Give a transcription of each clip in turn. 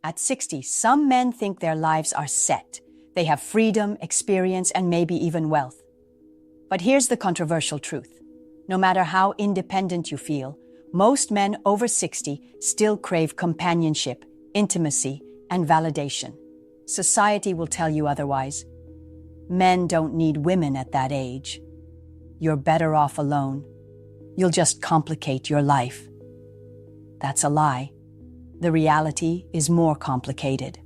At 60, some men think their lives are set. They have freedom, experience, and maybe even wealth. But here's the controversial truth. No matter how independent you feel, most men over 60 still crave companionship, intimacy, and validation. Society will tell you otherwise. Men don't need women at that age. You're better off alone. You'll just complicate your life. That's a lie. The reality is more complicated.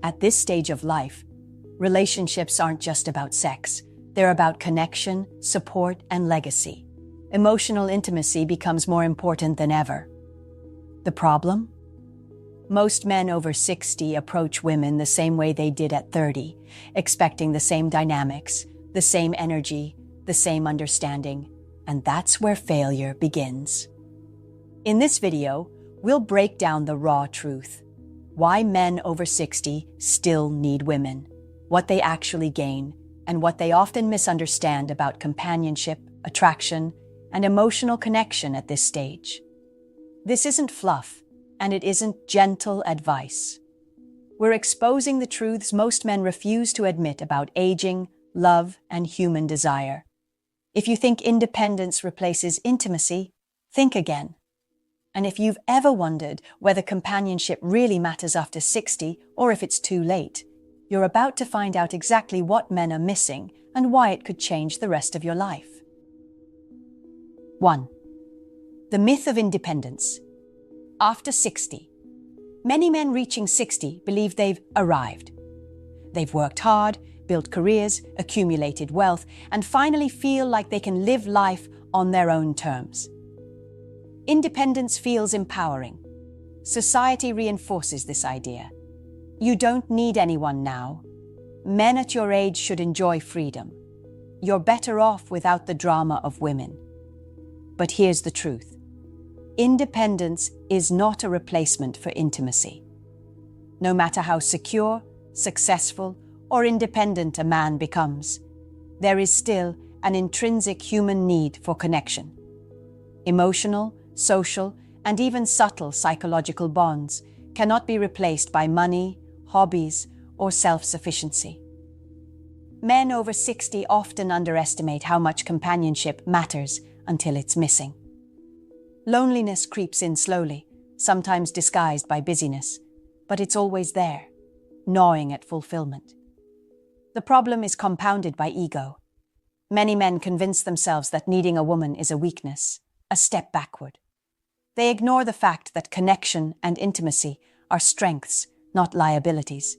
At this stage of life, relationships aren't just about sex. They're about connection, support, and legacy. Emotional intimacy becomes more important than ever. The problem? Most men over 60 approach women the same way they did at 30, expecting the same dynamics, the same energy, the same understanding, and that's where failure begins. In this video, we'll break down the raw truth. Why men over 60 still need women, what they actually gain, and what they often misunderstand about companionship, attraction, and emotional connection at this stage. This isn't fluff, and it isn't gentle advice. We're exposing the truths most men refuse to admit about aging, love, and human desire. If you think independence replaces intimacy, think again. And if you've ever wondered whether companionship really matters after 60 or if it's too late, you're about to find out exactly what men are missing and why it could change the rest of your life. 1. The myth of independence. After 60. Many men reaching 60 believe they've arrived. They've worked hard, built careers, accumulated wealth, and finally feel like they can live life on their own terms. Independence feels empowering. Society reinforces this idea. You don't need anyone now. Men at your age should enjoy freedom. You're better off without the drama of women. But here's the truth. Independence is not a replacement for intimacy. No matter how secure, successful, or independent a man becomes, there is still an intrinsic human need for connection. Emotional, social, and even subtle psychological bonds cannot be replaced by money, hobbies, or self-sufficiency. Men over 60 often underestimate how much companionship matters until it's missing. Loneliness creeps in slowly, sometimes disguised by busyness, but it's always there, gnawing at fulfillment. The problem is compounded by ego. Many men convince themselves that needing a woman is a weakness, a step backward. They ignore the fact that connection and intimacy are strengths, not liabilities.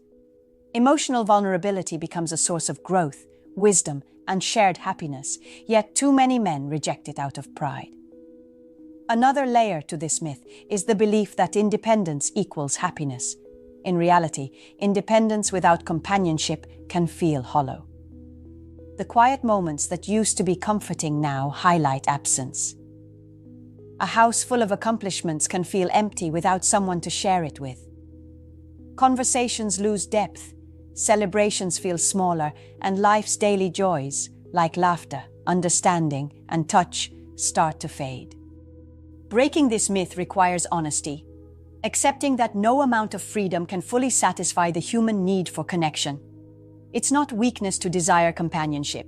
Emotional vulnerability becomes a source of growth, wisdom, and shared happiness, yet too many men reject it out of pride. Another layer to this myth is the belief that independence equals happiness. In reality, independence without companionship can feel hollow. The quiet moments that used to be comforting now highlight absence. A house full of accomplishments can feel empty without someone to share it with. Conversations lose depth, celebrations feel smaller, and life's daily joys, like laughter, understanding, and touch, start to fade. Breaking this myth requires honesty, accepting that no amount of freedom can fully satisfy the human need for connection. It's not weakness to desire companionship.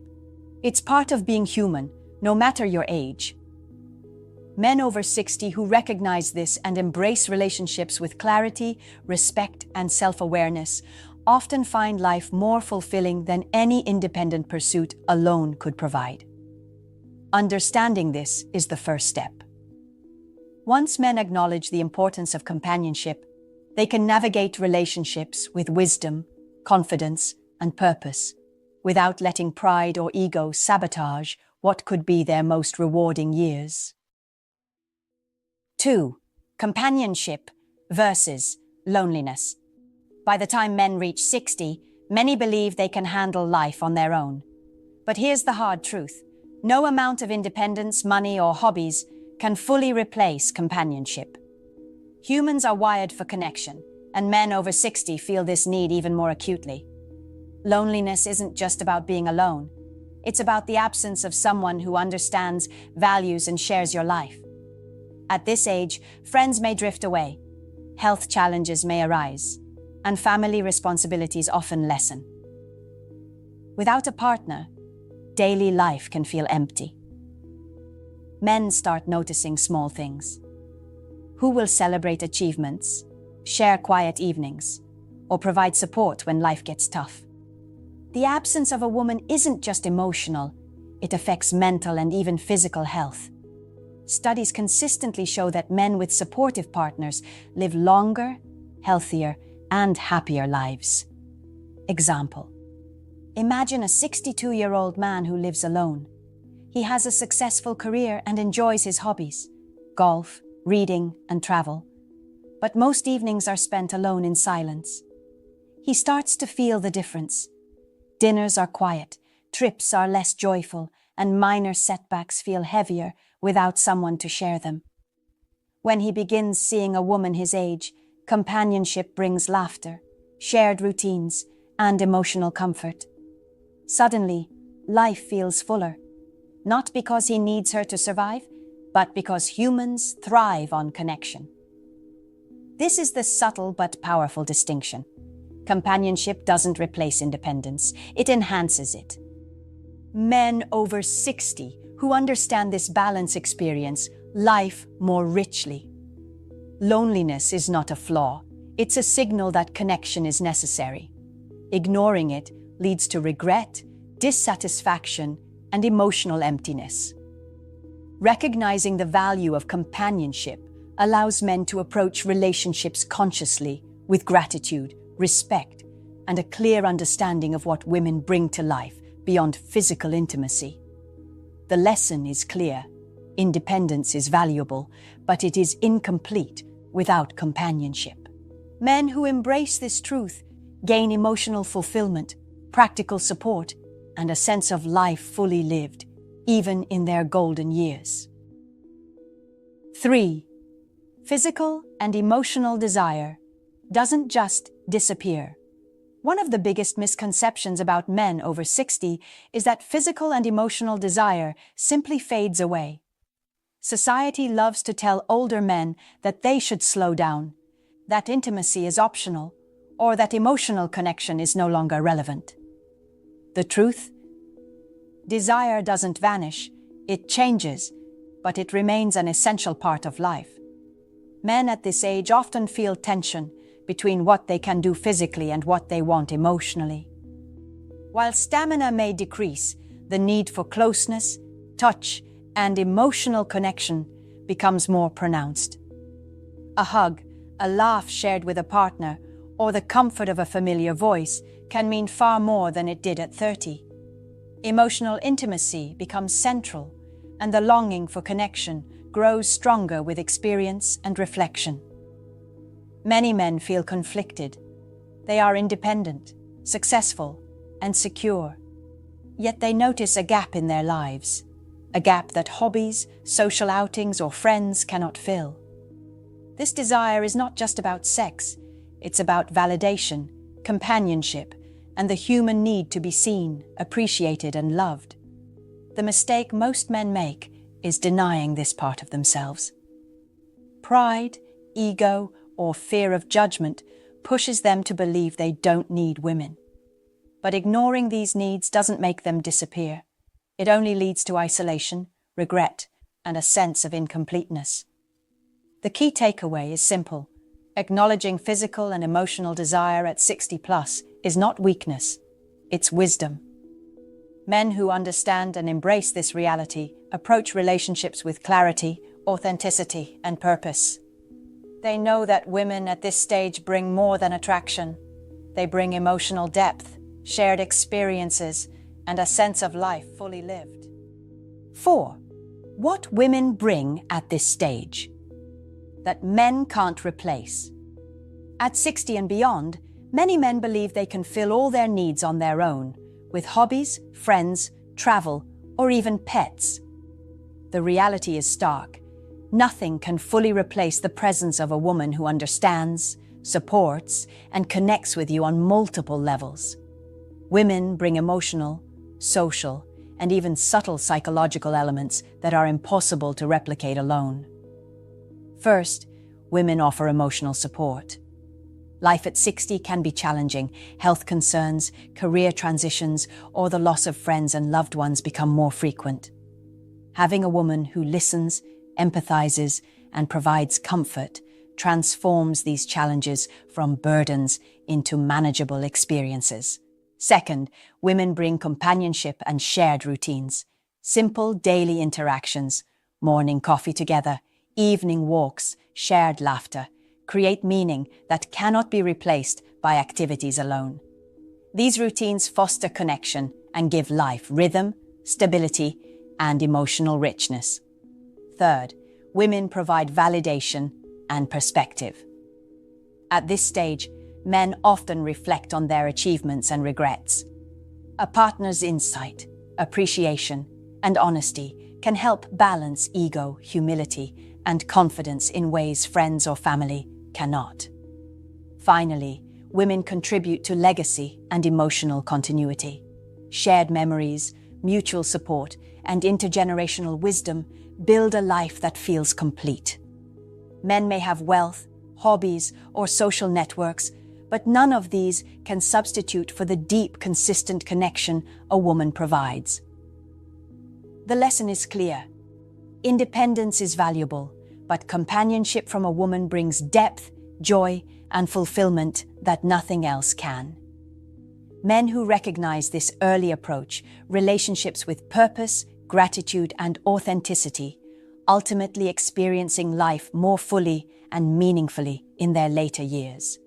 It's part of being human, no matter your age. Men over 60 who recognize this and embrace relationships with clarity, respect, and self-awareness often find life more fulfilling than any independent pursuit alone could provide. Understanding this is the first step. Once men acknowledge the importance of companionship, they can navigate relationships with wisdom, confidence, and purpose, without letting pride or ego sabotage what could be their most rewarding years. 2. Companionship versus loneliness. By the time men reach 60, many believe they can handle life on their own. But here's the hard truth. No amount of independence, money, or hobbies can fully replace companionship. Humans are wired for connection, and men over 60 feel this need even more acutely. Loneliness isn't just about being alone. It's about the absence of someone who understands, values, and shares your life. At this age, friends may drift away. health challenges may arise, and family responsibilities often lessen. Without a partner, daily life can feel empty. Men start noticing small things. Who will celebrate achievements, share quiet evenings, or provide support when life gets tough? The absence of a woman isn't just emotional, it affects mental and even physical health. Studies consistently show that men with supportive partners live longer, healthier, and happier lives. Example: imagine a 62-year-old man who lives alone. He has a successful career and enjoys his hobbies, golf, reading, and travel. But most evenings are spent alone in silence. He starts to feel the difference. Dinners are quiet, trips are less joyful, and minor setbacks feel heavier without someone to share them. When he begins seeing a woman his age, companionship brings laughter, shared routines, and emotional comfort. Suddenly, life feels fuller, not because he needs her to survive, but because humans thrive on connection. This is the subtle but powerful distinction. Companionship doesn't replace independence, it enhances it. Men over 60 who understand this balance experience life more richly. Loneliness is not a flaw, it's a signal that connection is necessary. Ignoring it leads to regret, dissatisfaction, and emotional emptiness. Recognizing the value of companionship allows men to approach relationships consciously, with gratitude, respect, and a clear understanding of what women bring to life beyond physical intimacy. The lesson is clear. Independence is valuable, but it is incomplete without companionship. Men who embrace this truth gain emotional fulfillment, practical support, and a sense of life fully lived, even in their golden years. 3. Physical and emotional desire doesn't just disappear. One of the biggest misconceptions about men over 60 is that physical and emotional desire simply fades away. Society loves to tell older men that they should slow down, that intimacy is optional, or that emotional connection is no longer relevant. The truth? Desire doesn't vanish, it changes, but it remains an essential part of life. Men at this age often feel tension between what they can do physically and what they want emotionally. While stamina may decrease, the need for closeness, touch, and emotional connection becomes more pronounced. A hug, a laugh shared with a partner, or the comfort of a familiar voice can mean far more than it did at 30. Emotional intimacy becomes central, and the longing for connection grows stronger with experience and reflection. Many men feel conflicted. They are independent, successful, and secure. Yet they notice a gap in their lives, a gap that hobbies, social outings, or friends cannot fill. This desire is not just about sex, it's about validation, companionship, and the human need to be seen, appreciated, and loved. The mistake most men make is denying this part of themselves. Pride, ego, or fear of judgment pushes them to believe they don't need women. But ignoring these needs doesn't make them disappear. It only leads to isolation, regret, and a sense of incompleteness. The key takeaway is simple. Acknowledging physical and emotional desire at 60+ is not weakness, it's wisdom. Men who understand and embrace this reality approach relationships with clarity, authenticity, and purpose. They know that women at this stage bring more than attraction. They bring emotional depth, shared experiences, and a sense of life fully lived. 4. What women bring at this stage that men can't replace. At 60 and beyond, many men believe they can fill all their needs on their own, with hobbies, friends, travel, or even pets. The reality is stark. Nothing can fully replace the presence of a woman who understands, supports, and connects with you on multiple levels. Women bring emotional, social, and even subtle psychological elements that are impossible to replicate alone. First, women offer emotional support. Life at 60 can be challenging. Health concerns, career transitions, or the loss of friends and loved ones become more frequent. Having a woman who listens, empathizes, and provides comfort transforms these challenges from burdens into manageable experiences. Second, women bring companionship and shared routines. Simple daily interactions, morning coffee together, evening walks, shared laughter, create meaning that cannot be replaced by activities alone. These routines foster connection and give life rhythm, stability, and emotional richness. Third, women provide validation and perspective. At this stage, men often reflect on their achievements and regrets. A partner's insight, appreciation, and honesty can help balance ego, humility, and confidence in ways friends or family cannot. Finally, women contribute to legacy and emotional continuity. Shared memories, mutual support, and intergenerational wisdom build a life that feels complete. Men may have wealth, hobbies, or social networks, but none of these can substitute for the deep, consistent connection a woman provides. The lesson is clear. Independence is valuable, but companionship from a woman brings depth, joy, and fulfillment that nothing else can. Men who recognize this early approach, relationships with purpose, gratitude, and authenticity, ultimately experiencing life more fully and meaningfully in their later years.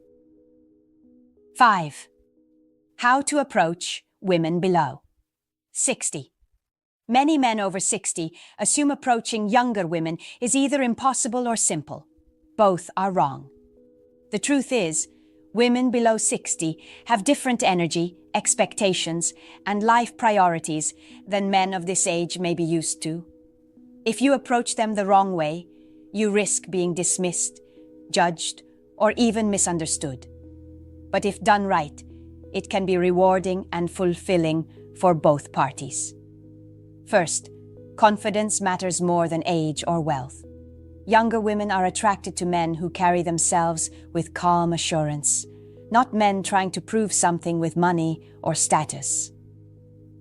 5. How to approach women below 60. Many men over 60 assume approaching younger women is either impossible or simple. Both are wrong. The truth is, women below 60 have different energy, expectations, and life priorities than men of this age may be used to. If you approach them the wrong way, you risk being dismissed, judged, or even misunderstood. But if done right, it can be rewarding and fulfilling for both parties. First, confidence matters more than age or wealth. Younger women are attracted to men who carry themselves with calm assurance, not men trying to prove something with money or status.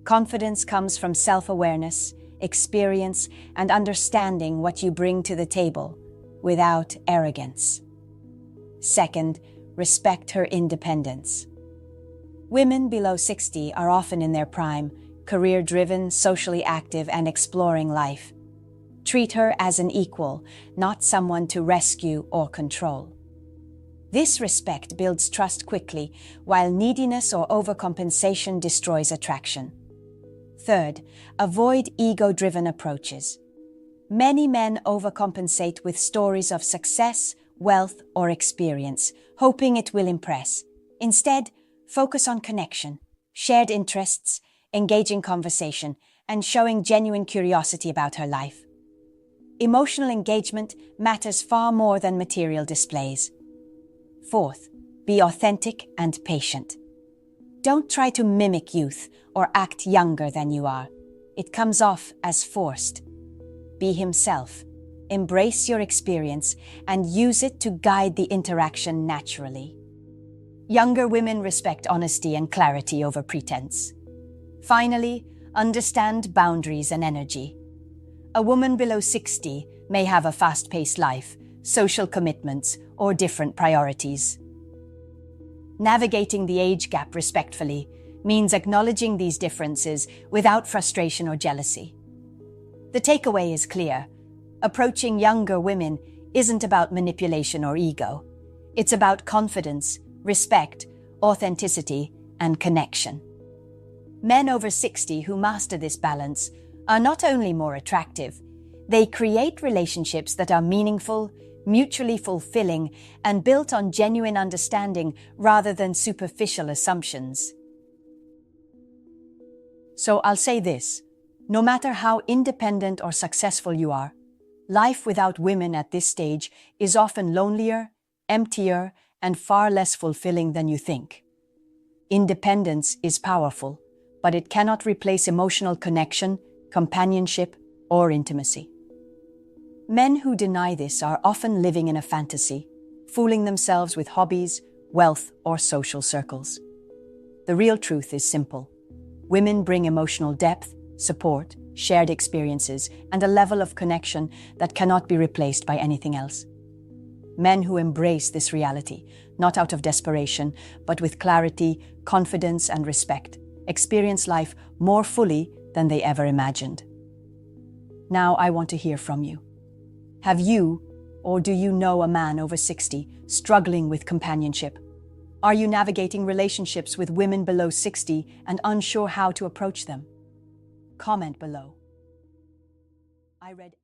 Confidence comes from self-awareness, experience, and understanding what you bring to the table, without arrogance. Second, respect her independence. Women below 60 are often in their prime, career-driven, socially active, and exploring life. Treat her as an equal, not someone to rescue or control. This respect builds trust quickly, while neediness or overcompensation destroys attraction. Third, avoid ego-driven approaches. Many men overcompensate with stories of success, wealth, or experience, hoping it will impress. Instead, focus on connection, shared interests, engaging conversation, and showing genuine curiosity about her life. Emotional engagement matters far more than material displays. Fourth, be authentic and patient. Don't try to mimic youth or act younger than you are. It comes off as forced. Be himself, embrace your experience, and use it to guide the interaction naturally. Younger women respect honesty and clarity over pretense. Finally, understand boundaries and energy. A woman below 60 may have a fast-paced life, social commitments, or different priorities. Navigating the age gap respectfully means acknowledging these differences without frustration or jealousy. The takeaway is clear. Approaching younger women isn't about manipulation or ego. It's about confidence, respect, authenticity, and connection. Men over 60 who master this balance are not only more attractive, they create relationships that are meaningful, mutually fulfilling, and built on genuine understanding rather than superficial assumptions. So I'll say this, no matter how independent or successful you are, life without women at this stage is often lonelier, emptier, and far less fulfilling than you think. Independence is powerful, but it cannot replace emotional connection, companionship, or intimacy. Men who deny this are often living in a fantasy, fooling themselves with hobbies, wealth, or social circles. The real truth is simple. Women bring emotional depth, support, shared experiences, and a level of connection that cannot be replaced by anything else. Men who embrace this reality, not out of desperation, but with clarity, confidence, and respect, experience life more fully than they ever imagined. Now I want to hear from you. Have you, or do you know a man over 60 struggling with companionship? Are you navigating relationships with women below 60 and unsure how to approach them? Comment below. I read